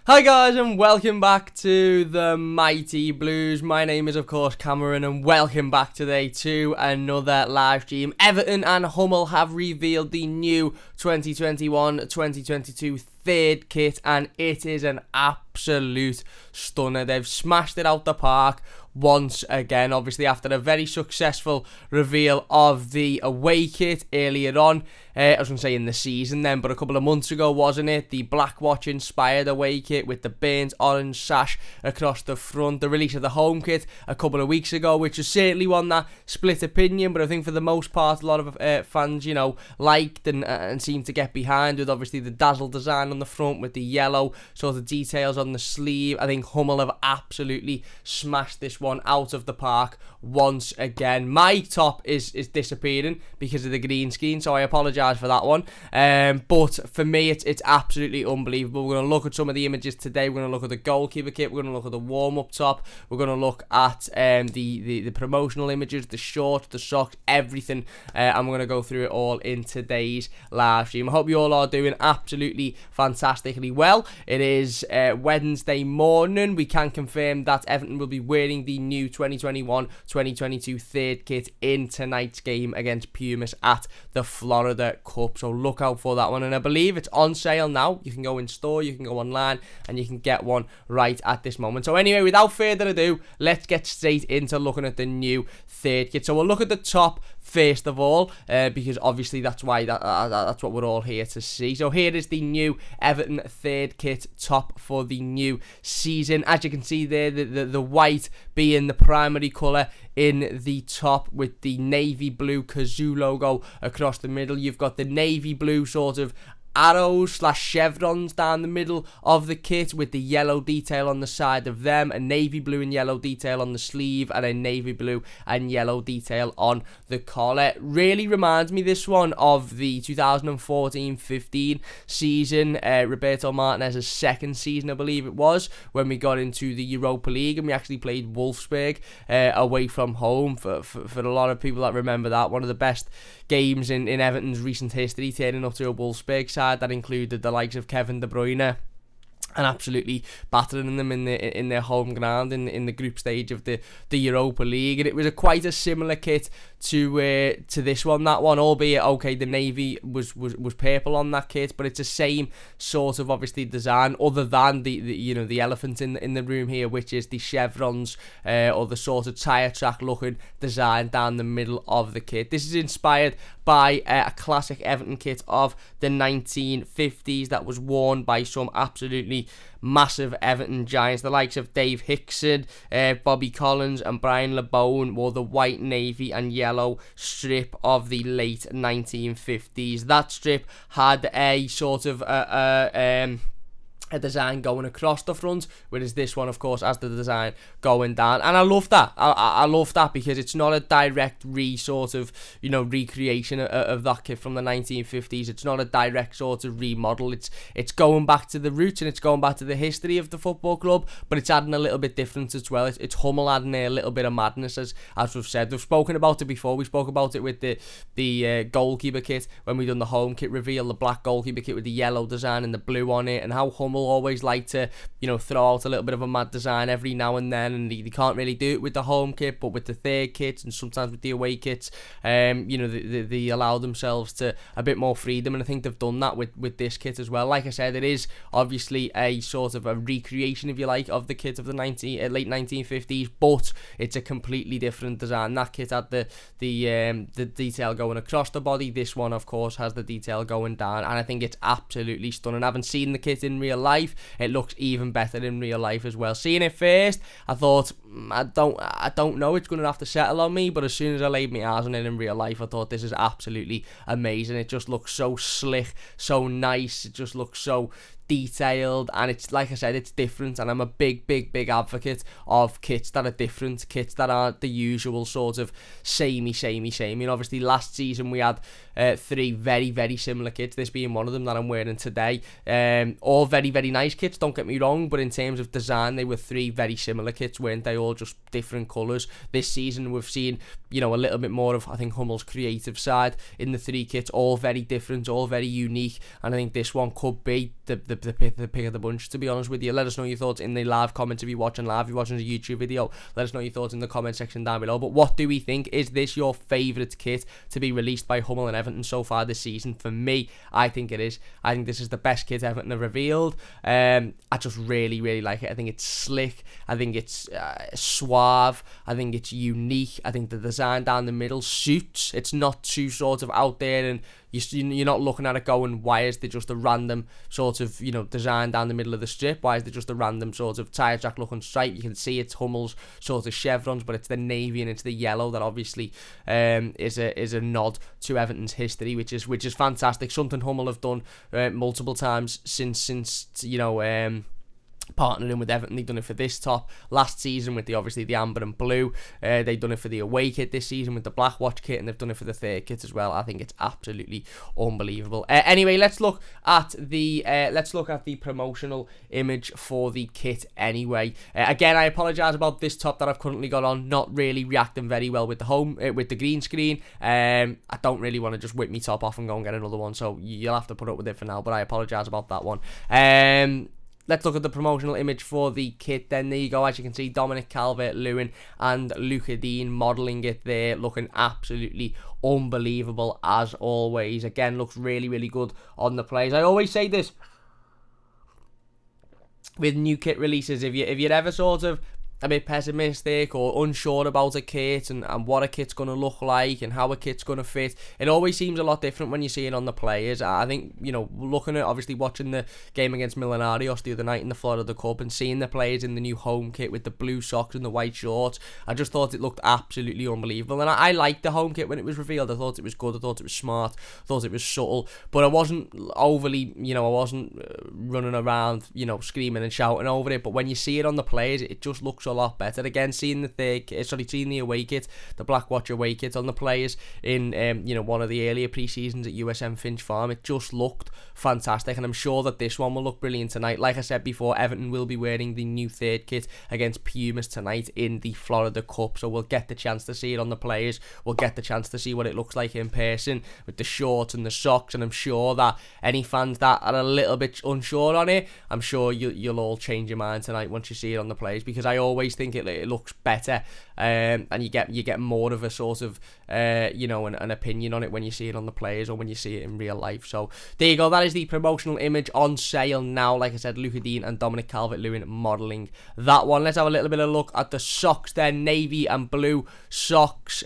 Hi guys and welcome back to the Mighty Blues. My name is of course Cameron and welcome back today to another live stream. Everton and Hummel have revealed the new 2021-2022 third kit and it is an absolute stunner. They've smashed it out the park once again, obviously after a very successful reveal of the away kit earlier on. I was going to say in the season then, but a couple of months ago, wasn't it? The Blackwatch inspired away kit with the burnt orange sash across the front. The release of the home kit a couple of weeks ago, which is certainly one that split opinion, but I think for the most part, a lot of fans, liked and seemed to get behind, with obviously the dazzle design on the front with the yellow sort of details on the sleeve. I think Hummel have absolutely smashed this one out of the park once again. My top is disappearing because of the green screen, so I apologise for that one, but for me it's absolutely unbelievable. We're going to look at some of the images today. We're going to look at the goalkeeper kit, we're going to look at the warm-up top, we're going to look at the promotional images, the shorts, the socks, everything, and we're going to go through it all in today's live stream. I hope you all are doing absolutely fantastically well. It is Wednesday morning. We can confirm that Everton will be wearing the new 2021-2022 third kit in tonight's game against Pumas at the Florida Cup, so look out for that one, and I believe it's on sale now. You can go in store, you can go online, and you can get one right at this moment. So anyway, without further ado, let's get straight into looking at the new third kit. So we'll look at the top first of all, because obviously that's why that's what we're all here to see. So here is the new Everton third kit top for the new season. As you can see there, the white being the primary colour in the top, with the navy blue kazoo logo across the middle. You've got the navy blue sort of arrows / chevrons down the middle of the kit with the yellow detail on the side of them, a navy blue and yellow detail on the sleeve, and a navy blue and yellow detail on the collar. Really reminds me, this one, of the 2014-15 season, Roberto Martinez's second season I believe it was, when we got into the Europa League and we actually played Wolfsburg away from home. For a lot of people that remember that, one of the best games in Everton's recent history, turning up to a Wolfsburg side that included the likes of Kevin De Bruyne and absolutely battering them in their home ground in the group stage of the Europa League. And it was quite a similar kit to this one. That one, albeit okay, the navy was purple on that kit, but it's the same sort of obviously design, other than the elephant in the room here, which is the chevrons or the sort of tyre track looking design down the middle of the kit. This is inspired by a classic Everton kit of the 1950s that was worn by some absolutely massive Everton giants. The likes of Dave Hickson, Bobby Collins and Brian LeBone wore the white, navy and yellow strip of the late 1950s. That strip had a sort of a design going across the front, whereas this one of course has the design going down, and I love that. I love that because it's not a direct recreation of that kit from the 1950s. It's not a direct sort of remodel. It's going back to the roots and it's going back to the history of the football club, but it's adding a little bit different as well. It's Hummel adding a little bit of madness, as we've said. We've spoken about it before. We spoke about it with the goalkeeper kit when we done the home kit reveal, the black goalkeeper kit with the yellow design and the blue on it, and how Hummel always like to throw out a little bit of a mad design every now and then, and they can't really do it with the home kit, but with the third kits and sometimes with the away kits, they allow themselves to a bit more freedom, and I think they've done that with this kit as well. Like I said, it is obviously a sort of a recreation, if you like, of the kit of the late 1950s, but it's a completely different design. That kit had the detail going across the body. This one of course has the detail going down, and I think it's absolutely stunning. I haven't seen the kit in real life. It looks even better in real life as well. Seeing it first, I thought, I don't know, it's going to have to settle on me, but as soon as I laid my eyes on it in real life, I thought this is absolutely amazing. It just looks so slick, so nice. It just looks so detailed, and it's, like I said, it's different, and I'm a big advocate of kits that are different, kits that aren't the usual sort of samey. And obviously last season we had 3 very similar kits, this being one of them that I'm wearing today. All very nice kits, don't get me wrong, but in terms of design they were 3 very similar kits, weren't they? all just different colours. This season we've seen, you know, a little bit more of, I think, Hummel's creative side in the 3 kits, all very different, all very unique, and I think this one could be the pick of the bunch, to be honest with you. Let us know your thoughts in the live comments if you're watching live. If you're watching the YouTube video, let us know your thoughts in the comment section down below. But what do we think? Is this your favourite kit to be released by Hummel and Everton so far this season? For me, I think it is. I think this is the best kit Everton have revealed. I just really, really like it. I think it's slick. I think it's suave. I think it's unique. I think the design down the middle suits. It's not too sort of out there, and you're not looking at it going, why is there just a random sort of, you know, design down the middle of the strip? Why is there just a random sort of tire track looking stripe? You can see it's Hummel's sort of chevrons, but it's the navy and it's the yellow that obviously is a nod to Everton's history, which is fantastic. Something Hummel have done multiple times since you know, partnering with Everton. They've done it for this top last season with the amber and blue. They've done it for the away kit this season with the Blackwatch kit, and they've done it for the 3rd kit as well. I think it's absolutely unbelievable. Anyway, let's look at the promotional image for the kit. Anyway, again, I apologise about this top that I've currently got on, not really reacting very well with the green screen. I don't really want to just whip me top off and go and get another one, so you'll have to put up with it for now. But I apologise about that one. Let's look at the promotional image for the kit then. There you go. As you can see, Dominic Calvert-Lewin and Luca Dean modelling it there, looking absolutely unbelievable as always. Again, looks really, really good on the players. I always say this with new kit releases, if you're ever sort of a bit pessimistic or unsure about a kit and what a kit's going to look like and how a kit's going to fit, it always seems a lot different when you see it on the players. I think, you know, looking at, obviously watching the game against Millonarios the other night in the Florida Cup and seeing the players in the new home kit with the blue socks and the white shorts, I just thought it looked absolutely unbelievable. And I liked the home kit when it was revealed. I thought it was good, I thought it was smart, I thought it was subtle, but I wasn't overly, you know, I wasn't running around, you know, screaming and shouting over it. But when you see it on the players, it just looks a lot better. Again, seeing the away kit, the Blackwatch away kit on the players in you know, one of the earlier pre-seasons at USM Finch Farm, it just looked fantastic, and I'm sure that this one will look brilliant tonight. Like I said before, Everton will be wearing the new 3rd kit against Pumas tonight in the Florida Cup, so we'll get the chance to see it on the players. We'll get the chance to see what it looks like in person with the shorts and the socks, and I'm sure that any fans that are a little bit unsure on it, I'm sure you'll all change your mind tonight once you see it on the players, because I always think it looks better, and you get more of a sort of you know, an opinion on it when you see it on the players or when you see it in real life. So there you go. That is the promotional image on sale now. Like I said, Luca Dean and Dominic Calvert-Lewin modelling that one. Let's have a little bit of a look at the socks there. Navy and blue socks.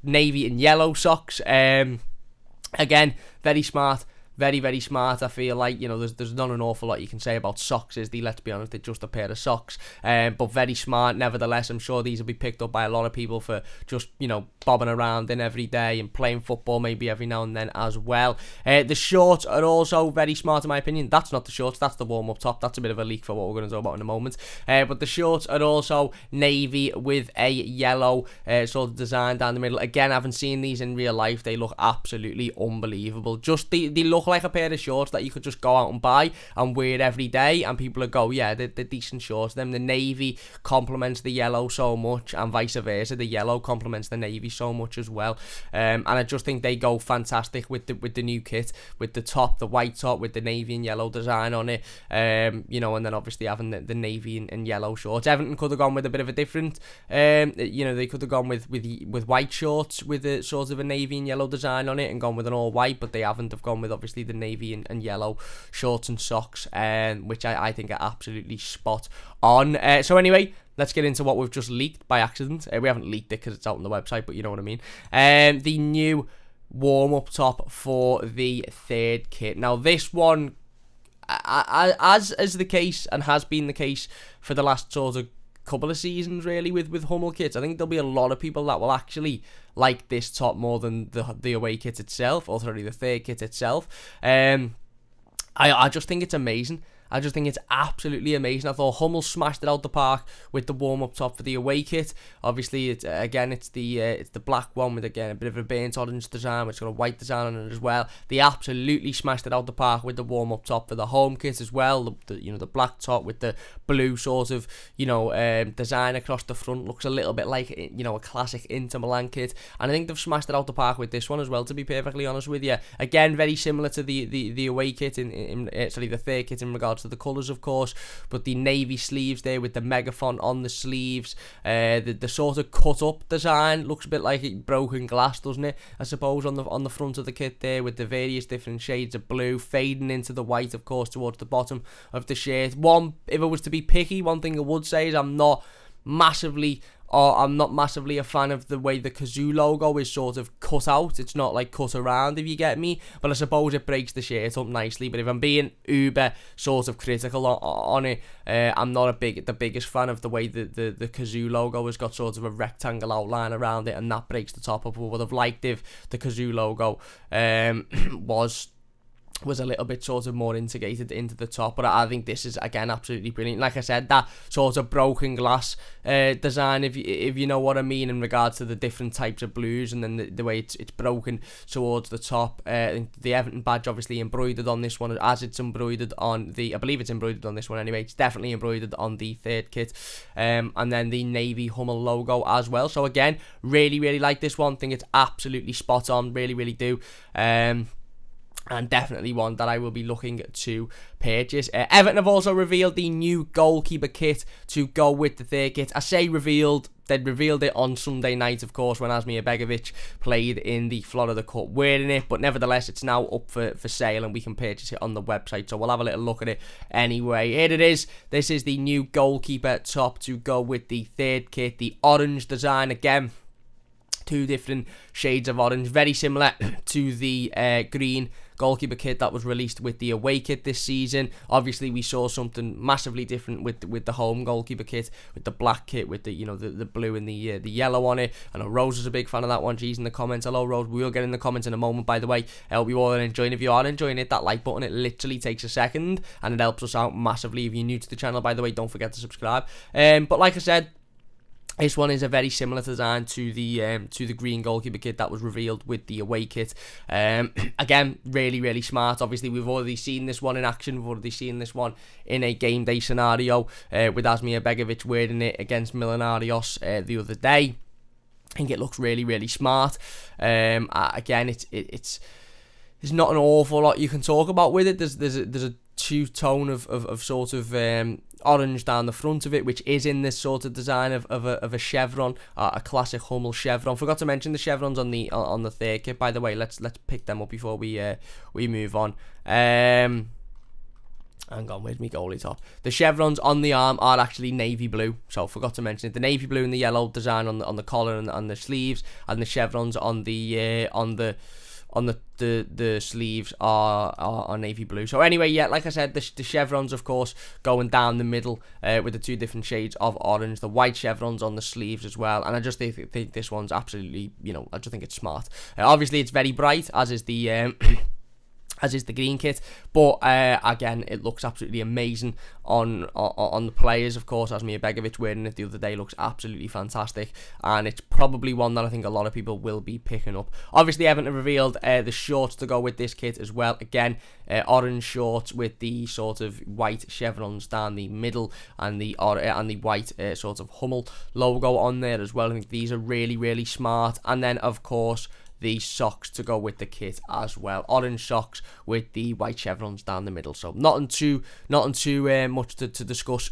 Navy and yellow socks. Again, very smart. Very, very smart. I feel like, you know, there's not an awful lot you can say about socks, is there? Let's be honest, they're just a pair of socks. But very smart, nevertheless. I'm sure these will be picked up by a lot of people for just, you know, bobbing around in every day and playing football maybe every now and then as well. The shorts are also very smart in my opinion. That's not the shorts, that's the warm-up top. That's a bit of a leak for what we're going to talk about in a moment. But the shorts are also navy with a yellow sort of design down the middle. Again, I haven't seen these in real life. They look absolutely unbelievable. Just they look like a pair of shorts that you could just go out and buy and wear every day, and people would go, yeah, they're decent shorts. Then the navy complements the yellow so much, and vice versa. The yellow complements the navy so much as well. And I just think they go fantastic with the new kit, with the top, the white top with the navy and yellow design on it. You know, and then obviously having the navy and yellow shorts. Everton could have gone with a bit of a different, you know, they could have gone with white shorts with a sort of a navy and yellow design on it and gone with an all white, but they haven't have gone with obviously the navy and yellow shorts and socks, which I think are absolutely spot on. So anyway, let's get into what we've just leaked by accident. We haven't leaked it because it's out on the website, but you know what I mean. The new warm-up top for the 3rd kit. Now this one, as is the case and has been the case for the last sort of couple of seasons really with Hummel kits, I think there'll be a lot of people that will actually like this top more than the away kit itself, or sorry, the 3rd kit itself. I just think it's amazing. I just think it's absolutely amazing. I thought Hummel smashed it out the park with the warm-up top for the away kit. Obviously, it's the black one with, again, a bit of a burnt orange design, which got a white design on it as well. They absolutely smashed it out the park with the warm-up top for the home kit as well. The black top with the blue sort of, design across the front. Looks a little bit like, a classic Inter Milan kit. And I think they've smashed it out the park with this one as well, to be perfectly honest with you. Again, very similar to the away kit, the third kit in regards to the colours, of course, but the navy sleeves there with the megaphone on the sleeves, the sort of cut up design looks a bit like broken glass, doesn't it, I suppose, on the front of the kit there, with the various different shades of blue fading into the white, of course, towards the bottom of the shirt. If I was to be picky, one thing I would say is I'm not massively a fan of the way the Kazoo logo is sort of cut out. It's not like cut around, if you get me, but I suppose it breaks the shirt up nicely. But if I'm being uber sort of critical on it, I'm not the biggest fan of the way the Kazoo logo has got sort of a rectangle outline around it, and that breaks the top up. I would have liked if the Kazoo logo was a little bit sort of more integrated into the top, but I think this is, again, absolutely brilliant. Like I said, that sort of broken glass design, if you know what I mean, in regards to the different types of blues, and then the way it's broken towards the top. The Everton badge obviously embroidered on this one, as it's embroidered on I believe it's embroidered on this one anyway. It's definitely embroidered on the third kit, and then the navy Hummel logo as well. So again, really like this one. Think it's absolutely spot on, really do. And definitely one that I will be looking to purchase. Everton have also revealed the new goalkeeper kit to go with the third kit. I say revealed, they'd revealed it on Sunday night, of course, when Asmir Begovic played in the Florida Cup wearing it, but nevertheless, it's now up for sale, and we can purchase it on the website, so we'll have a little look at it anyway. Here it is. This is the new goalkeeper top to go with the third kit. The orange design, again, two different shades of orange, very similar to the green goalkeeper kit that was released with the away kit this season. Obviously, we saw something massively different with the home goalkeeper kit, with the black kit, with the the blue and the yellow on it. I know Rose is a big fan of that one. She's in the comments. Hello, Rose. We will get in the comments in a moment, by the way. I hope you all are enjoying. If you are enjoying it, that like button, it literally takes a second, and it helps us out massively. If you're new to the channel, by the way, don't forget to subscribe. But like I said, this one is a very similar design to the green goalkeeper kit that was revealed with the away kit. Again, really smart. Obviously, we've already seen this one in action. We've already seen this one in a game day scenario with Asmir Begovic wearing it against Millonarios the other day. I think it looks really smart. Again, it's there's not an awful lot you can talk about with it. There's a two-tone of sort of orange down the front of it, which is in this sort of design of a chevron, a classic Hummel chevron. Forgot to mention the chevrons on the third kit, by the way. Let's pick them up before we move on. Hang on, where's my goalie top? The chevrons on the arm are actually navy blue, so forgot to mention it. The navy blue and the yellow design on the collar and on the sleeves, and the chevrons on the sleeves are navy blue. So anyway, yeah, like I said, the chevrons, of course, going down the middle with the two different shades of orange, the white chevrons on the sleeves as well. And I just think this one's absolutely, I just think it's smart. Obviously, it's very bright, as is the green kit, but again, it looks absolutely amazing on the players. Of course, Asmir Begovic wearing it the other day looks absolutely fantastic, and it's probably one that I think a lot of people will be picking up. Obviously, Everton revealed the shorts to go with this kit as well. Again, orange shorts with the sort of white chevrons down the middle, and the white sort of Hummel logo on there as well. I think these are really smart. And then, of course, the socks to go with the kit as well. Orange socks with the white chevrons down the middle. So nothing too much to discuss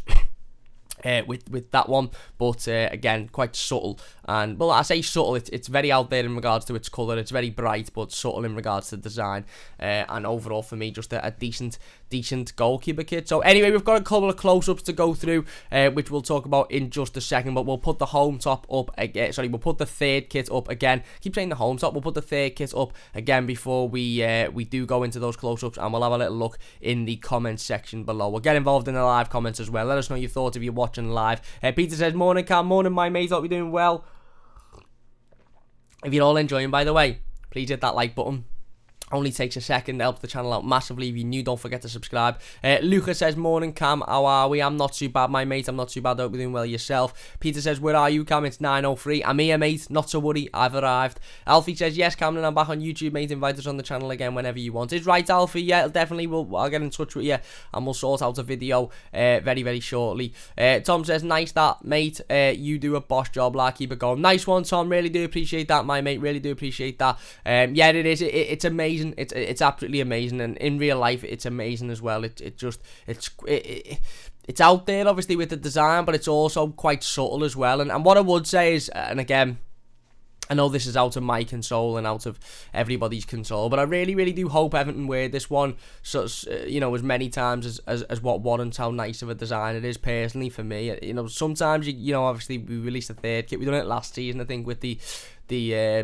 with that one, but again, quite subtle. And well, I say subtle, it's very out there in regards to its colour. It's very bright, but subtle in regards to design. And overall, for me, just a decent goalkeeper kit. So anyway, we've got a couple of close-ups to go through, which we'll talk about in just a second. But we'll put the home top up again. Sorry, we'll put the third kit up again. Keep saying the home top. We'll put the third kit up again before we do go into those close-ups, and we'll have a little look in the comments section below. We'll get involved in the live comments as well. Let us know your thoughts if you're watching live. Peter says, "Morning, Cam. Morning, my mate. Hope you're doing well." If you're all enjoying, by the way, please hit that like button. Only takes a second, helps the channel out massively. If you're new, don't forget to subscribe. Luca says, morning Cam, how are we? I'm not too bad, my mate, I'm not too bad, hope you're doing well yourself. Peter says, where are you, Cam? It's 9:03. I'm here, mate, not to worry, I've arrived. Alfie says, yes, Cameron, I'm back on YouTube, mate, invite us on the channel again whenever you want. It's right, Alfie, yeah, definitely, I'll get in touch with you, and we'll sort out a video very, very shortly. Tom says, nice that, mate, you do a boss job, like, keep it going. Nice one, Tom, really do appreciate that, my mate, really do appreciate that. Yeah, it is, it's amazing. It's absolutely amazing, and in real life it's amazing as well. It's out there obviously with the design, but it's also quite subtle as well. And what I would say is, and again, I know this is out of my control and out of everybody's control, but I really, really do hope Everton wear this one, so, as many times as what warrants how nice of a design it is. Personally, for me, sometimes obviously we released a third kit. We done it last season, I think, with the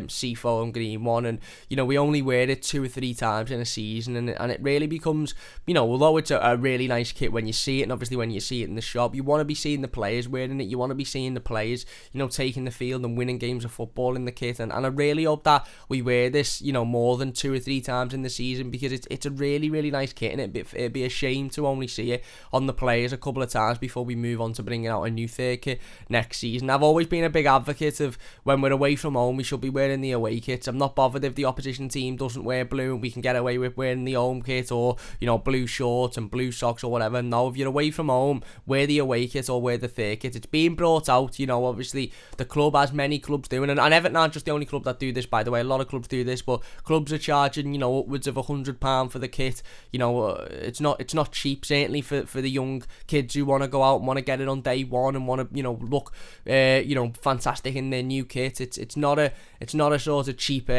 seafoam green one, and we only wear it 2 or 3 times in a season, and it really becomes, although it's a really nice kit when you see it, and obviously when you see it in the shop, you want to be seeing the players wearing it, you want to be seeing the players taking the field and winning games of football in the kit, and I really hope that we wear this more than 2 or 3 times in the season, because it's a really, really nice kit, and it'd be a shame to only see it on the players a couple of times before we move on to bringing out a new third kit next season. I've always been a big advocate of, when we're away from home, we should be wearing the away kits. I'm not bothered if the opposition team doesn't wear blue and we can get away with wearing the home kit, or blue shorts and blue socks or whatever. No, if you're away from home, wear the away kit or wear the third kit. It's being brought out, obviously the club, as many clubs do, and Everton aren't just the only club that do this, by the way. A lot of clubs do this, but clubs are charging upwards of £100 for the kit. It's not cheap, certainly for the young kids who want to go out and want to get it on day one and want to look fantastic in their new kit. It's not a sort of cheap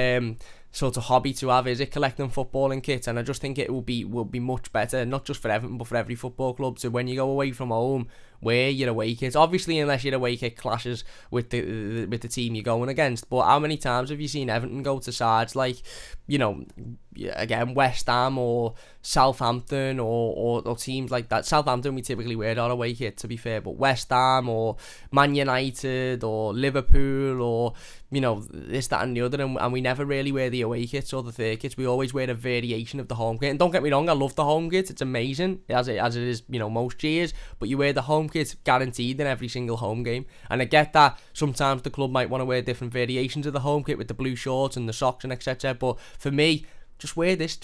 sort of hobby to have, is it, collecting footballing kits? And I just think it will be much better, not just for Everton but for every football club, so when you go away from home, wear your away kit. Obviously, unless your away kit clashes with the team you're going against. But how many times have you seen Everton go to sides like, again, West Ham or Southampton or teams like that? Southampton, we typically wear our away kit, to be fair, but West Ham or Man United or Liverpool or this, that and the other, and we never really wear the away kits or the third kits. We always wear a variation of the home kit. And don't get me wrong, I love the home kit, it's amazing as it is most years, but you wear the home kit guaranteed in every single home game. And I get that sometimes the club might want to wear different variations of the home kit with the blue shorts and the socks and etc, but for me, just wear this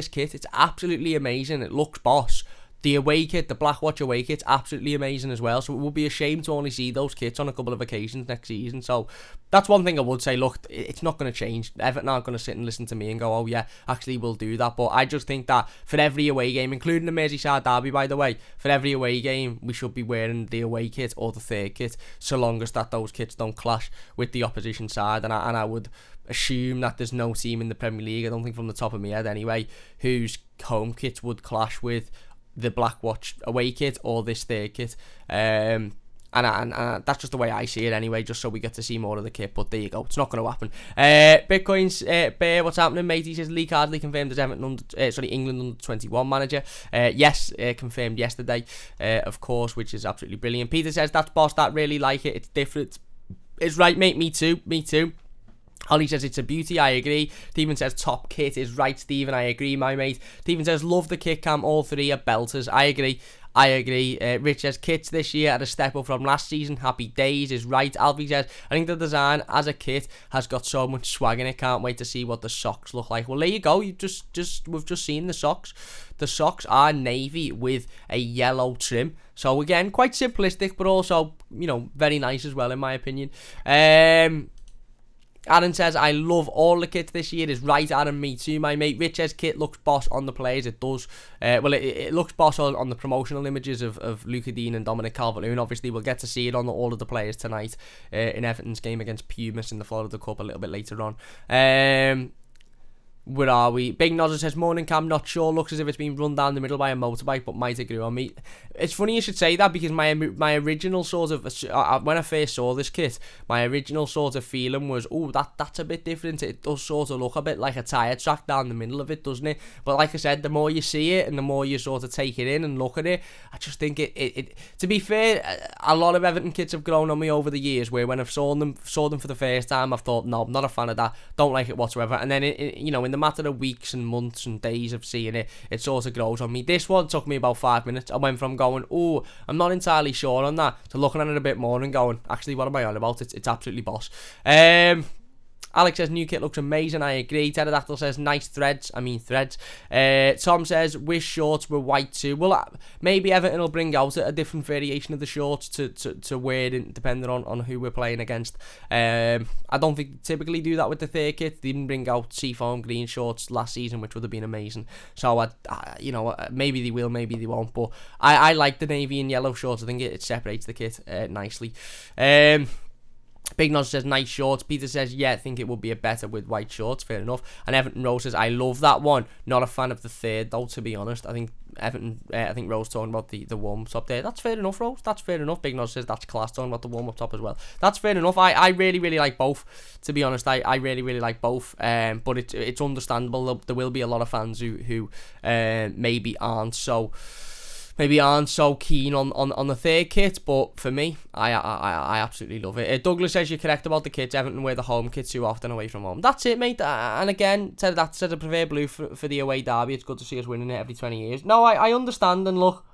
kit. It's absolutely amazing. It looks boss. The away kit, the Blackwatch away kit's absolutely amazing as well, so it would be a shame to only see those kits on a couple of occasions next season. So that's one thing I would say. Look, it's not going to change. Everton aren't going to sit and listen to me and go, oh yeah, actually we'll do that. But I just think that for every away game, including the Merseyside derby, by the way, for every away game we should be wearing the away kit or the third kit, so long as that those kits don't clash with the opposition side. And I would assume that there's no team in the Premier League, I don't think from the top of my head anyway, whose home kit would clash with the Blackwatch away kit or this third kit. And that's just the way I see it anyway, just so we get to see more of the kit. But there you go, it's not going to happen. Bitcoins, Bear, what's happening, mate? He says Lee Cardley confirmed as Everton England under 21 manager. Yes, confirmed yesterday, of course, which is absolutely brilliant. Peter says that's boss, that really like it, it's different. It's right, mate, me too. Ollie says it's a beauty, I agree. Stephen says top kit is right, Stephen, I agree, my mate. Stephen says love the kit, Cam, all 3 are belters, I agree. Rich says kits this year at a step up from last season, happy days, is right. Alfie says I think the design as a kit has got so much swag in it, can't wait to see what the socks look like. Well, there you go, we've just seen the socks. The socks are navy with a yellow trim, so again, quite simplistic, but also very nice as well in my opinion. Aaron says, I love all the kits this year. Is right, Aaron, me too, my mate. Rich says, kit looks boss on the players. It does. It looks boss on the promotional images of Luca Dean and Dominic Calvert-Lewin. Obviously, we'll get to see it on all of the players tonight in Everton's game against Pumas in the Florida Cup a little bit later on. Where are we? Big Nozzer says, morning Cam, not sure, looks as if it's been run down the middle by a motorbike, but might agree on me. It's funny you should say that, because my original sort of, when I first saw this kit, my original sort of feeling was, oh, that's a bit different. It does sort of look a bit like a tyre track down the middle of it, doesn't it? But like I said, the more you see it and the more you sort of take it in and look at it, I just think it to be fair, a lot of Everton kits have grown on me over the years, where when I've saw them for the first time, I've thought, no, I'm not a fan of that, don't like it whatsoever. And then in the matter of weeks and months and days of seeing it, it sort of grows on me. This one took me about 5 minutes. I went from going, oh, I'm not entirely sure on that, to looking at it a bit more and going, actually, what am I on about? It's absolutely boss. Alex says, new kit looks amazing. I agree. Pterodactyl says, nice threads. I mean, threads. Tom says, wish shorts were white too. Well, maybe Everton will bring out a different variation of the shorts to wear it, depending on who we're playing against. I don't think they typically do that with the third kit. They didn't bring out seafoam green shorts last season, which would have been amazing. So, maybe they will, maybe they won't. But I like the navy and yellow shorts. I think it separates the kit nicely. Big Nod says, nice shorts. Peter says, yeah, I think it would be a better with white shorts. Fair enough. And Everton Rose says, I love that one. Not a fan of the third, though, to be honest. I think Rose talking about the warm up top there. That's fair enough, Rose. That's fair enough. Big Nod says, that's class, talking about the warm up top as well. That's fair enough. I really, really like both, to be honest. I really, really like both. But it's understandable. There will be a lot of fans who maybe aren't so keen on the third kit, but for me, I absolutely love it. Douglas says, you're correct about the kits. Everton wear the home kit too often away from home. That's it, mate. And again, that said, I prefer blue for the away derby. It's good to see us winning it every 20 years. No, I understand, and look,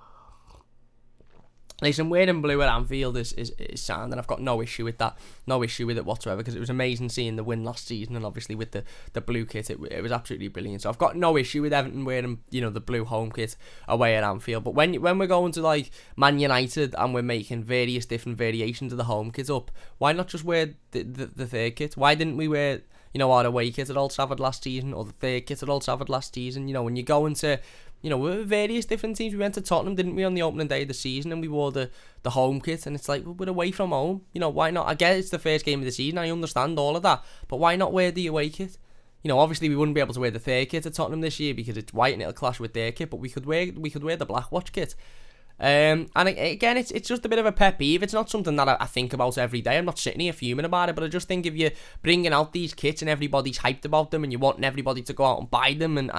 listen, wearing blue at Anfield is sound, and I've got no issue with that. No issue with it whatsoever, because it was amazing seeing the win last season, and obviously with the blue kit, it was absolutely brilliant. So I've got no issue with Everton wearing, the blue home kit away at Anfield. But when we're going to like Man United and we're making various different variations of the home kit up, why not just wear the third kit? Why didn't we wear our away kit at Old Trafford last season, or the third kit at Old Trafford last season? When you go into various different teams. We went to Tottenham, didn't we, on the opening day of the season, and we wore the home kit, and it's like, we're away from home. Why not? I get it's the first game of the season, I understand all of that, but why not wear the away kit? Obviously we wouldn't be able to wear the third kit at Tottenham this year because it's white and it'll clash with their kit, but we could wear the Blackwatch kit. And again, it's just a bit of a pet peeve. It's not something that I think about every day. I'm not sitting here fuming about it, but I just think if you're bringing out these kits and everybody's hyped about them and you want everybody to go out and buy them and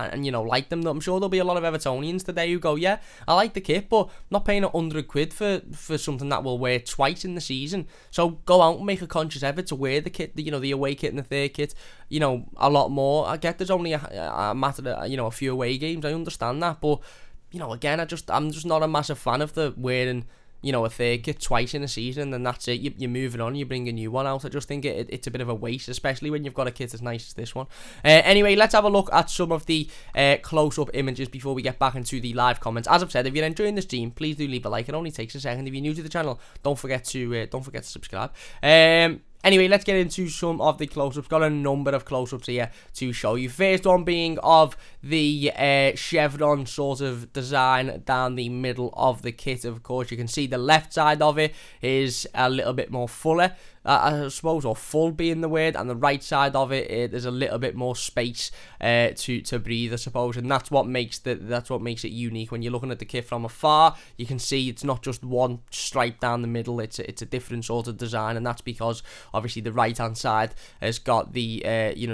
like them, I'm sure there'll be a lot of Evertonians today who go, yeah, I like the kit, but I'm not paying £100 for something that we'll wear twice in the season. So go out and make a conscious effort to wear the kit, the away kit and the third kit, a lot more. I get there's only a matter of, a few away games. I understand that, but again, I'm just not a massive fan of the wearing, a third kit twice in a season, and then that's it. You're moving on, you bring a new one out. I just think it's a bit of a waste, especially when you've got a kit as nice as this one. Anyway, let's have a look at some of the close-up images before we get back into the live comments. As I've said, if you're enjoying the stream, please do leave a like. It only takes a second. If you're new to the channel, don't forget to subscribe. Anyway, let's get into some of the close-ups. Got a number of close-ups here to show you. First one being of the chevron sort of design down the middle of the kit. Of course, you can see the left side of it is a little bit more fuller, I suppose, or full being the word, and the right side of it, there's a little bit more space to breathe, I suppose, and that's what makes it unique. When you're looking at the kit from afar, you can see it's not just one stripe down the middle. It's a different sort of design, and that's because obviously the right hand side has got the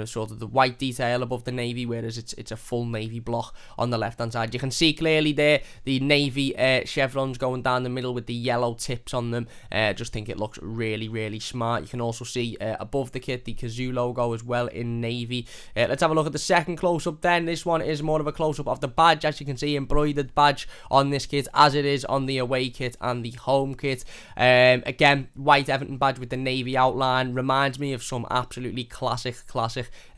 sort of the white detail above the navy, whereas it's a full navy block on the left hand side. You can see clearly there the navy chevrons going down the middle with the yellow tips on them. Just think it looks really, really smart. You can also see above the kit the Kazoo logo as well in navy. Let's have a look at the second close-up then. This one is more of a close-up of the badge. As you can see, embroidered badge on this kit as it is on the away kit and the home kit. Again, white Everton badge with the navy outline. Reminds me of some absolutely classic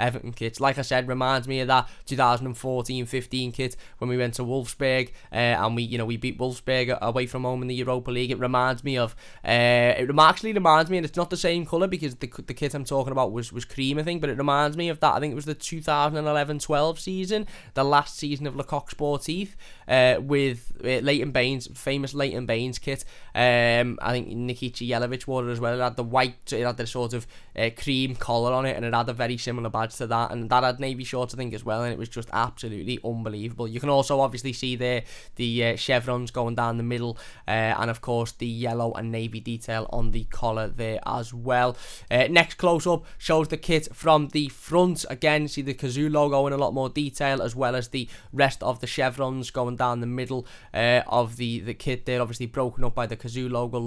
Everton kits. Like I said, reminds me of that 2014-15 kit when we went to Wolfsburg and we beat Wolfsburg away from home in the Europa League. It reminds me of actually reminds me, and it's not the same colour because the kit I'm talking about was cream, I think, but it reminds me of that. I think it was the 2011-12 season, the last season of Lecoq Sportif, with Leighton Baines, famous Leighton Baines kit. I think Nikica Jelavic wore it as well. It had the white, it had the sort of cream collar on it, and it had a very similar badge to that, and that had navy shorts, I think, as well, and it was just absolutely unbelievable. You can also obviously see there the chevrons going down the middle, and of course the yellow and navy detail on the collar there as well. Next close-up shows the kit from the front. Again, see the Kazoo logo in a lot more detail, as well as the rest of the chevrons going down the middle of the kit there, obviously broken up by the Kazoo logo,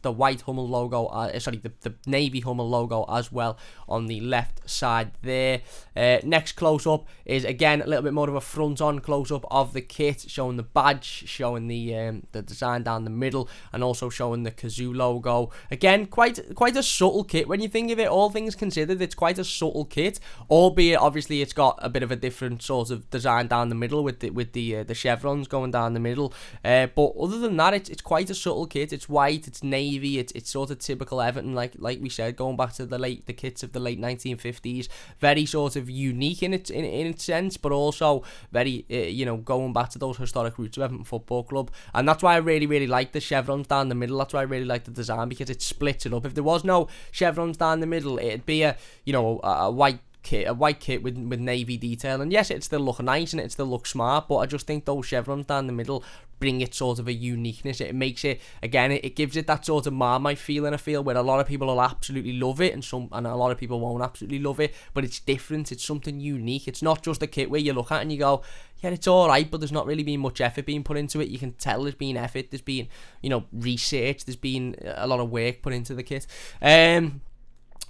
the white Hummel logo, the navy Hummel logo as well on the left side there. Next close-up is, again, a little bit more of a front-on close-up of the kit, showing the badge, showing the design down the middle, and also showing the Kazoo logo. Again, quite a subtle kit when you think of it, all things considered. It's quite a subtle kit, albeit obviously it's got a bit of a different sort of design down the middle with the chevrons going down the middle. But other than that, it's quite a subtle kit. It's white, it's navy, it's sort of typical Everton, like we said, going back to the kits of the late 1950s. Very sort of unique in its sense, but also very going back to those historic roots of Everton Football Club. And that's why I really like the chevrons down the middle. That's why I really like the design, because it splits it up. If there was no chevrons down the middle, it'd be a white kit with navy detail, and yes, it still look nice and it still looks smart, but I just think those chevrons down the middle bring it sort of a uniqueness. It makes it, again, it gives it that sort of Marmite feeling, I feel, where a lot of people will absolutely love it and a lot of people won't absolutely love it, but it's different. It's something unique. It's not just a kit where you look at it and you go, yeah, it's alright, but there's not really been much effort being put into it. You can tell there's been effort, there's been research, there's been a lot of work put into the kit.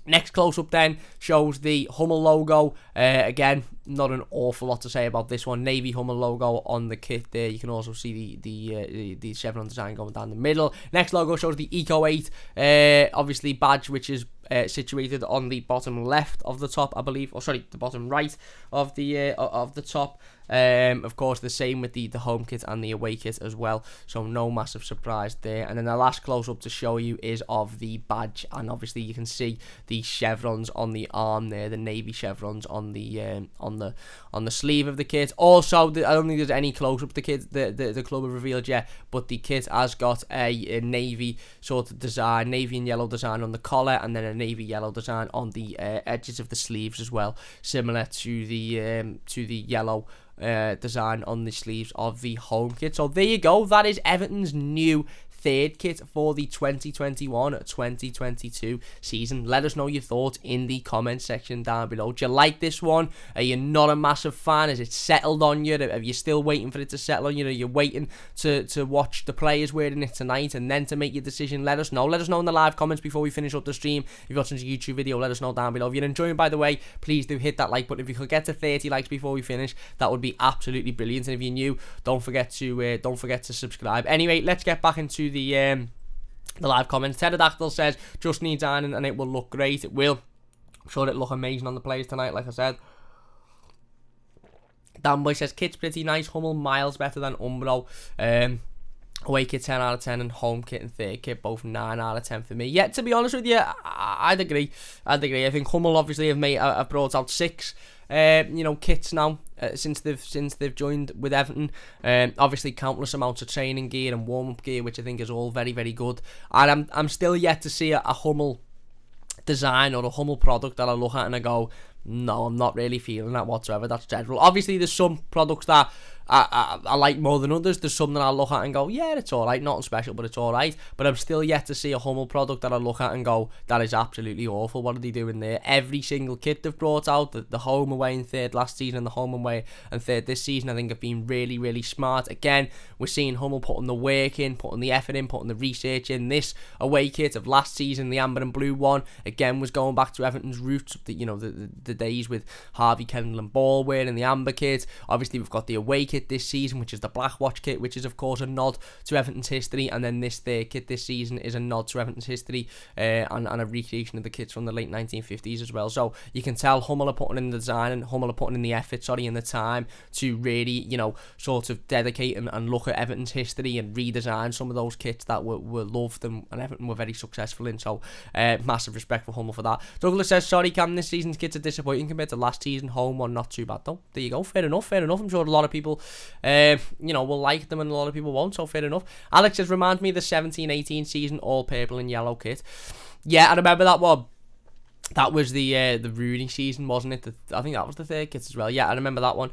Next close-up then shows the Hummel logo. Again, not an awful lot to say about this one. Navy Hummel logo on the kit there. You can also see the chevron design going down the middle. Next logo shows the Eco 8, obviously badge, which is situated on the bottom left of the top, I believe, or sorry, the bottom right of the top. Of course, the same with the home kit and the away kit as well, so no massive surprise there. And then the last close-up to show you is of the badge, and obviously you can see the chevrons on the arm there, the navy chevrons on the sleeve of the kit. Also, I don't think there's any close-up the kit the club have revealed yet, but the kit has got a navy sort of design, navy and yellow design on the collar, and then a navy yellow design on the edges of the sleeves as well, similar to the yellow design on the sleeves of the home kit. So there you go, that is Everton's new third kit for the 2021-2022 season. Let us know your thoughts in the comment section down below. Do you like this one? Are you not a massive fan? Is it settled on you? Are you still waiting for it to settle on you? Are you waiting to watch the players wearing it tonight and then to make your decision? Let us know. Let us know in the live comments before we finish up the stream. If you're watching a YouTube video, let us know down below. If you're enjoying, by the way, please do hit that like button. If you could get to 30 likes before we finish, that would be absolutely brilliant. And if you're new, don't forget to subscribe. Anyway, let's get back into the live comments. Pterodactyl says just needs ironing and it will look great. It will. I'm sure it'll look amazing on the players tonight, like I said. Danboy says kit's pretty nice. Hummel miles better than Umbro. Away kit 10 out of 10 and home kit and third kit both 9 out of 10 for me. Yeah, to be honest with you, I'd agree. I think Hummel obviously have brought out 6 kits now since they've joined with Everton. Obviously countless amounts of training gear and warm-up gear, which I think is all very, very good. And I'm still yet to see a Hummel design or a Hummel product that I look at and I go, no, I'm not really feeling that whatsoever. That's dreadful. Obviously there's some products that I like more than others. There's some that I look at and go, yeah, it's alright, nothing special, but it's alright. But I'm still yet to see a Hummel product that I look at and go, that is absolutely awful. What are they doing there? Every single kit they've brought out, the home, away and third last season and the home, away and third this season, I think have been really, really smart. Again, we're seeing Hummel putting the work in, putting the effort in, putting the research in. This away kit of last season, the amber and blue one, again was going back to Everton's roots, the days with Harvey, Kendall and Ball wearing the amber kit. Obviously we've got the away kit this season, which is the Blackwatch Kit, which is of course a nod to Everton's history, and then this third kit this season is a nod to Everton's history and a recreation of the kits from the late 1950s as well. So you can tell Hummel are putting in the design and Hummel are putting in the effort, and the time to really, sort of dedicate and look at Everton's history and redesign some of those kits that were loved and Everton were very successful in. So massive respect for Hummel for that. Douglas says, sorry Cam, this season's kits are disappointing compared to last season. Home one not too bad though. There you go. Fair enough. I'm sure a lot of people will like them and a lot of people won't, so fair enough. Alex says, reminds me of the 17-18 season, all purple and yellow kit. Yeah, I remember that one. That was the Rooney season, wasn't it? I think that was the third kit as well. Yeah, I remember that one.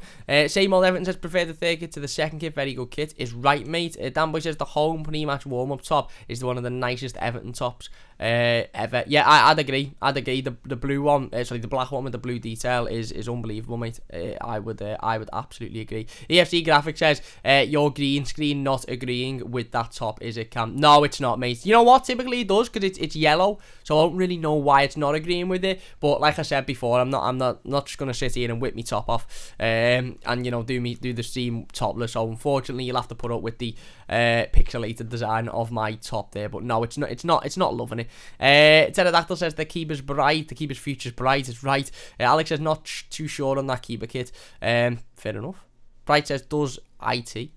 Same old Everton says, prefer the third kit to the second kit. Very good kit. Is right, mate. Danboy says, the home pre-match warm-up top is one of the nicest Everton tops ever. Yeah, I'd agree. The blue one, the black one with the blue detail is unbelievable, mate. I would absolutely agree. EFC Graphics says, your green screen not agreeing with that top, is it, Cam? No, it's not, mate. You know what? Typically it does, because it's yellow, so I don't really know why it's not agreeing playing with it. But like I said before, I'm not just gonna sit here and whip me top off, and you know do the stream topless. So unfortunately, you'll have to put up with the pixelated design of my top there. But no, it's not loving it. Pterodactyl says the keeper's bright, the keeper's future's bright. It's right. Alex says not too sure on that keeper kit. Fair enough. Bright says does IT.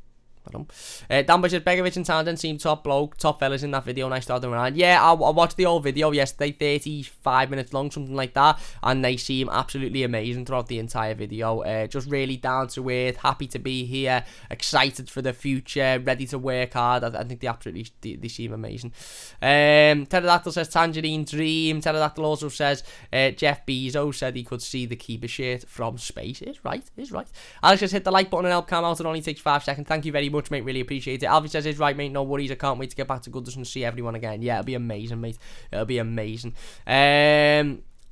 Danboy says Begovic and Townsend seem top fellas in that video. Nice starting around. Yeah, I watched the old video yesterday, 35 minutes long, something like that, and they seem absolutely amazing throughout the entire video. Just really down to earth, happy to be here, excited for the future, ready to work hard. I think they seem amazing. Pterodactyl says Tangerine Dream. Pterodactyl also says Jeff Bezos said he could see the keeper shirt from space. Is right. Alex says hit the like button and help Cam out. It only takes 5 seconds. Thank you very much, mate. Really appreciate it. Alfie says it's right, mate. No worries. I can't wait to get back to Goodison and see everyone again. Yeah, it'll be amazing, mate. It'll be amazing.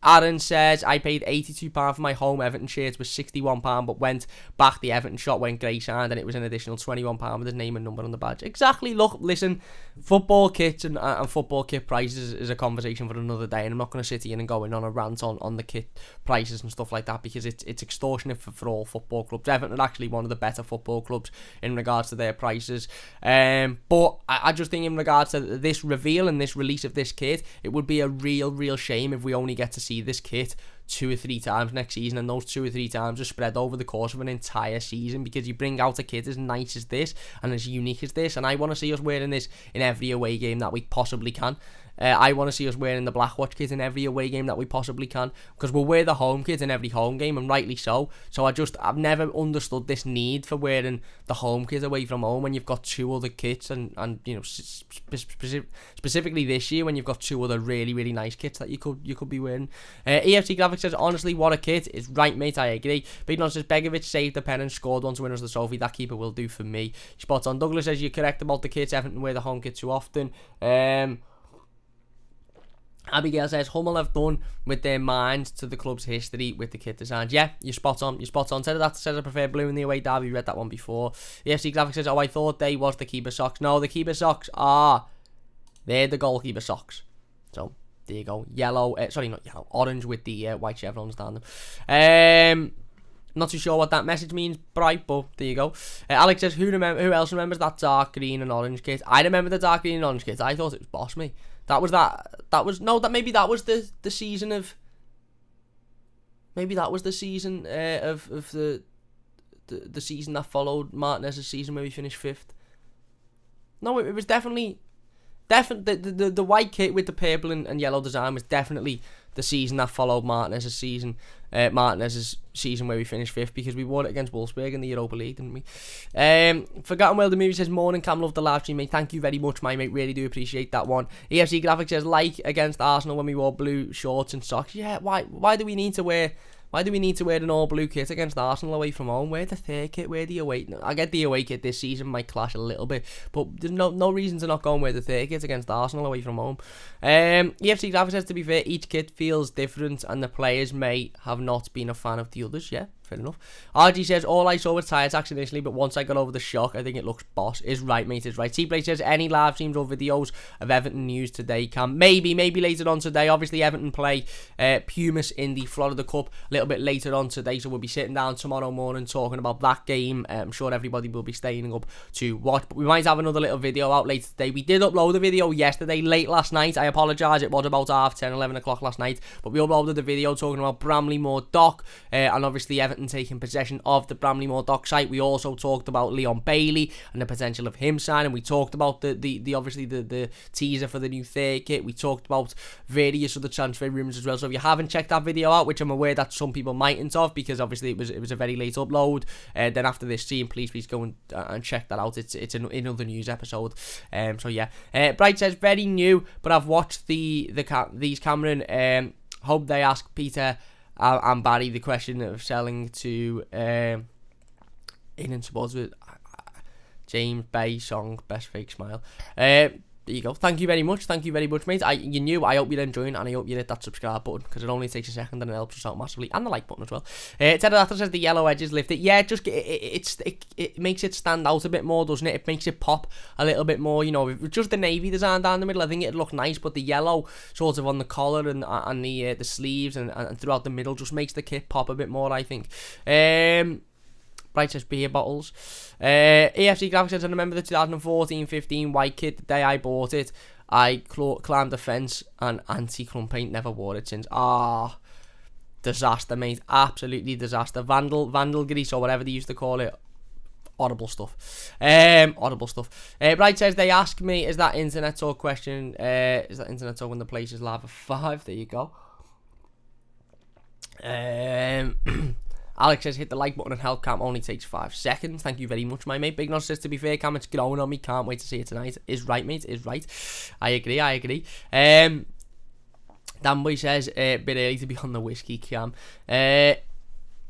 Aaron says I paid £82 for my home Everton shirts with £61, but went back. The Everton shot went grey signed, and it was an additional £21 with his name and number on the badge. Exactly. Look, listen, football kits and football kit prices is a conversation for another day, and I'm not going to sit here and go in on a rant on the kit prices and stuff like that, because it's extortionate for all football clubs. Everton are actually one of the better football clubs in regards to their prices. But I just think in regards to this reveal and this release of this kit, it would be a real shame if we only get to see this kit 2 or 3 times next season, and those 2 or 3 times are spread over the course of an entire season, because you bring out a kit as nice as this and as unique as this, and I want to see us wearing this in every away game that we possibly can. I want to see us wearing the Blackwatch kit in every away game that we possibly can, because we'll wear the home kit in every home game, and rightly so. So I've never understood this need for wearing the home kit away from home when you've got 2 other kits, and you know, specifically this year when you've got 2 other really nice kits that you could be wearing. EFC Graphics says honestly, what a kit. Is right, mate. I agree. Big Non says Begovic saved the pen and scored one to win us the trophy. That keeper will do for me. Spots on. Douglas says you're correct about the kits. Everton wear the home kit too often. Abigail says Hummel have done with their minds to the club's history with the kit designs. Yeah, you're spot on. That says I prefer blue in the away derby. We read that one before. The FC Graphics says, oh, I thought they was the keeper socks. No, the keeper socks they're the goalkeeper socks. So there you go. Yellow, sorry, not yellow, orange with the white chevrons down them. Not too sure what that message means, bright, but there you go. Alex says, who else remembers that dark green and orange kit? I remember the dark green and orange kit. I thought it was Boss Me. Maybe that was the season of. Maybe that was the season of the season that followed Martinez's season where we finished 5th. No, it was definitely the white kit with the purple and yellow design was definitely the season that followed Martinez's season where we finished 5th, because we won it against Wolfsburg in the Europa League, didn't we? Forgotten World the Movie says, morning Cam, love the live stream, mate. Thank you very much, my mate. Really do appreciate that one. EFC Graphics says, like against Arsenal when we wore blue shorts and socks. Yeah, why do we need to wear an all blue kit against Arsenal away from home? Wear the third kit, wear the away. I get the away kit this season might clash a little bit, but there's no reason to not go and wear the third kit against Arsenal away from home. EFC Graphics says, to be fair, each kit feels different and the players may have not been a fan of the others. Yeah, fair enough. RG says, all I saw was tyre tracks initially, but once I got over the shock, I think it looks boss. Is right, mate, is right. T-Play says, any live streams or videos of Everton news today? Cam, maybe later on today. Obviously, Everton play Pumas in the Florida Cup a little bit later on today, so we'll be sitting down tomorrow morning talking about that game. I'm sure everybody will be staying up to watch, but we might have another little video out later today. We did upload a video yesterday, late last night. I apologise, it was about 10:30, 11 o'clock last night, but we uploaded the video talking about Bramley-Moore dock, and obviously Everton taking possession of the Bramley-Moore dock site. We also talked about Leon Bailey and the potential of him signing. We talked about the teaser for the new third kit. We talked about various other transfer rumours as well. So if you haven't checked that video out, which I'm aware that some people mightn't have, because obviously it was a very late upload, then after this stream, please go and check that out. It's another news episode. So yeah, Bright says, very new, but I've watched these Cameron. Hope they ask Peter and Barry the question of selling to in supports with James Bay song Best Fake Smile. there you go. Thank you very much, mate. I hope you're enjoying, and I hope you hit that subscribe button, because it only takes a second and it helps us out massively, and the like button as well. Pterodactyl says the yellow edges lifted. Yeah, just it makes it stand out a bit more, doesn't it? It makes it pop a little bit more. You know, if it's just the navy design down the middle, I think it'd look nice, but the yellow sort of on the collar and the sleeves and throughout the middle just makes the kit pop a bit more, I think. Bright says beer bottles. EFC Graphics says, I remember the 2014-15 white kit. The day I bought it, I climbed the fence and anti-crumb paint, never wore it since. Disaster, mate. Absolutely disaster. Vandal grease or whatever they used to call it. Horrible stuff. Bright says, they ask me, is that internet talk question? Is that internet talk when the place is live at 5? There you go. Alex says, hit the like button and help cam only takes 5 seconds. Thank you very much, my mate. Big Nos says, to be fair, Cam, it's growing on me. Can't wait to see it tonight. Is right, mate. Is right. I agree. Danboy says, bit early to be on the whiskey, Cam.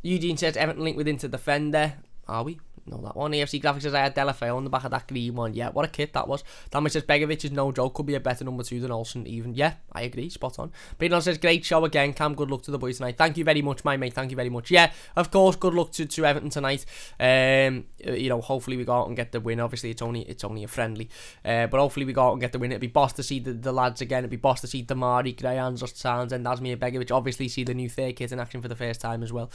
Eugene says, Everton linked with into Defender. Are we? No, that one. EFC Graphics says, I had Delafeu on the back of that green one. Yeah, what a kit that was. Damage says, Begovic is no joke. Could be a better number 2 than Olsen even. Yeah, I agree. Spot on. Bridon says, great show again, Cam. Good luck to the boys tonight. Thank you very much, my mate. Thank you very much. Yeah, of course, good luck to Everton tonight. You know, hopefully we go out and get the win. Obviously, it's only a friendly. But hopefully we go out and get the win. It'd be boss to see the lads again. It'd be boss to see Damari, Graham, Just Sounds, and Asmir Begovic. Obviously, see the new third kit in action for the first time as well.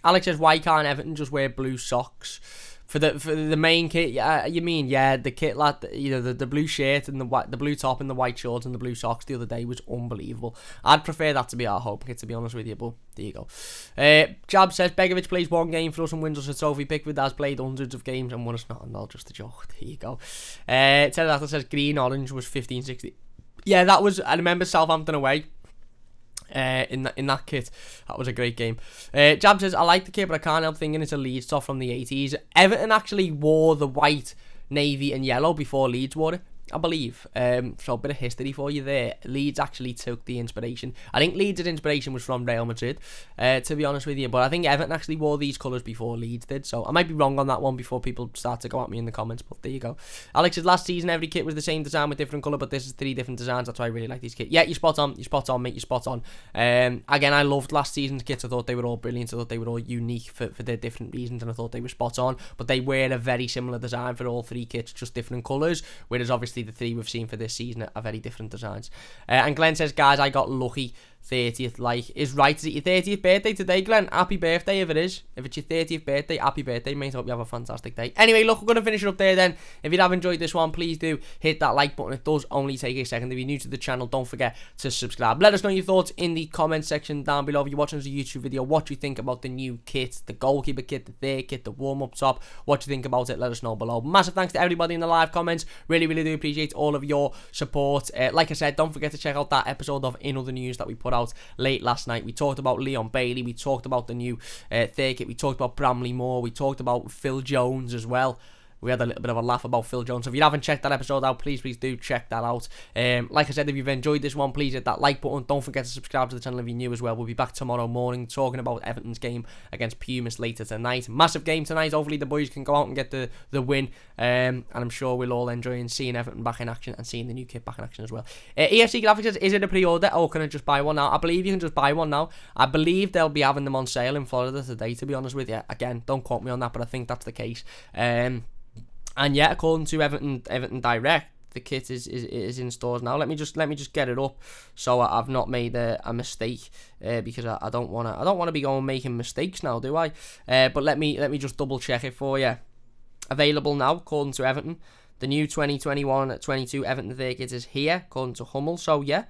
Alex says, why can't Everton just wear blue socks for the main kit? Yeah, you mean, yeah, the kit, lad, you know, the blue shirt and the blue top and the white shorts and the blue socks the other day was unbelievable. I'd prefer that to be our home kit, to be honest with you, but there you go. Jab says, Begovic plays one game for us and wins us a trophy. Pickford has played hundreds of games and won us not, and all just a joke. There you go. Pterodactyl says, green orange was 15-60. Yeah, that was, I remember Southampton away. In that kit, that was a great game. Jab says, I like the kit, but I can't help thinking it's a Leeds top from the 80s. Everton actually wore the white, navy and yellow before Leeds wore it, I believe. So a bit of history for you there. Leeds actually took the inspiration. I think Leeds' inspiration was from Real Madrid, to be honest with you. But I think Everton actually wore these colours before Leeds did. So I might be wrong on that one before people start to go at me in the comments. But there you go. Alex says, last season every kit was the same design with different colour, but this is 3 different designs. That's why I really like these kits. Yeah, you're spot on, mate. You're spot on. Again, I loved last season's kits. I thought they were all brilliant. I thought they were all unique for their different reasons, and I thought they were spot on. But they wear a very similar design for all 3 kits, just different colours. Whereas obviously the 3 we've seen for this season are very different designs. And Glenn says, guys, I got lucky. 30th like is right. Is it your 30th birthday today, Glenn? Happy birthday if it is. If it's your 30th birthday, happy birthday, mate. Hope you have a fantastic day. Anyway, look, we're going to finish it up there then. If you have enjoyed this one, please do hit that like button. It does only take a second. If you're new to the channel, don't forget to subscribe. Let us know your thoughts in the comment section down below. If you're watching this YouTube video, what do you think about the new kit, the goalkeeper kit, the third kit, the warm-up top? What do you think about it? Let us know below. Massive thanks to everybody in the live comments. Really do appreciate all of your support. Like I said, don't forget to check out that episode of In Other News that we put out late last night. We talked about Leon Bailey, we talked about the new third kit, we talked about Bramley-Moore, we talked about Phil Jones as well. We had a little bit of a laugh about Phil Jones. So if you haven't checked that episode out, please do check that out. Like I said, if you've enjoyed this one, please hit that like button. Don't forget to subscribe to the channel if you're new as well. We'll be back tomorrow morning talking about Everton's game against Pumas later tonight. Massive game tonight. Hopefully the boys can go out and get the win. And I'm sure we'll all enjoy seeing Everton back in action and seeing the new kit back in action as well. EFC Graphics says, is it a pre-order or can I just buy one now? I believe you can just buy one now. I believe they'll be having them on sale in Florida today, to be honest with you. Again, don't quote me on that, but I think that's the case. And yeah, according to Everton Direct, the kit is in stores now. Let me just get it up so I've not made a mistake, because I don't wanna be going making mistakes now, do I? But let me just double check it for you. Available now, according to Everton. The new 2021-22 Everton Third Kit is here, according to Hummel. So yeah,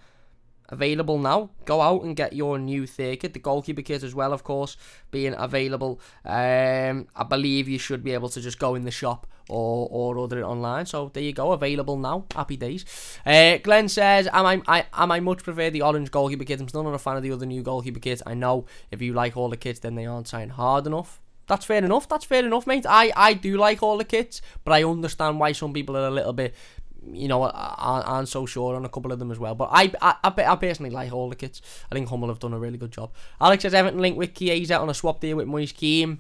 available now. Go out and get your new third kit. The goalkeeper kit as well, of course, being available. I believe you should be able to just go in the shop or order it online. So there you go, available now. Happy days. Glenn says, am I much prefer the orange goalkeeper kit? I'm still not a fan of the other new goalkeeper kits. I know if you like all the kits, then they aren't trying hard enough. That's fair enough, mate. I do like all the kits, but I understand why some people are a little bit, you know, aren't so sure on a couple of them as well. But I personally like all the kits. I think Hummel have done a really good job. Alex says, Everton linked with Chiesa on a swap deal with Moise Keane.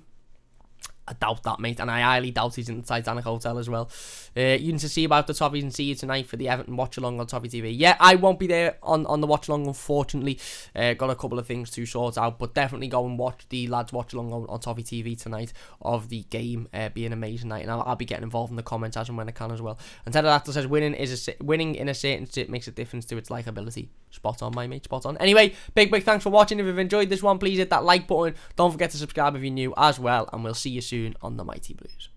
I doubt that, mate, and I highly doubt he's in the Titanic Hotel as well. You need to see about the Toffees and see you tonight for the Everton watch-along on Toffee TV. Yeah, I won't be there on the watch-along, unfortunately. Got a couple of things to sort out, but definitely go and watch the lads watch-along on Toffee TV tonight of the game being an amazing night, and I'll be getting involved in the comments as and when I can as well. And Pterodactyl says, winning in a certain sit makes a difference to its likability. Spot on, my mate, spot on. Anyway, big thanks for watching. If you've enjoyed this one, please hit that like button. Don't forget to subscribe if you're new as well, and we'll see you soon on the Mighty Blues.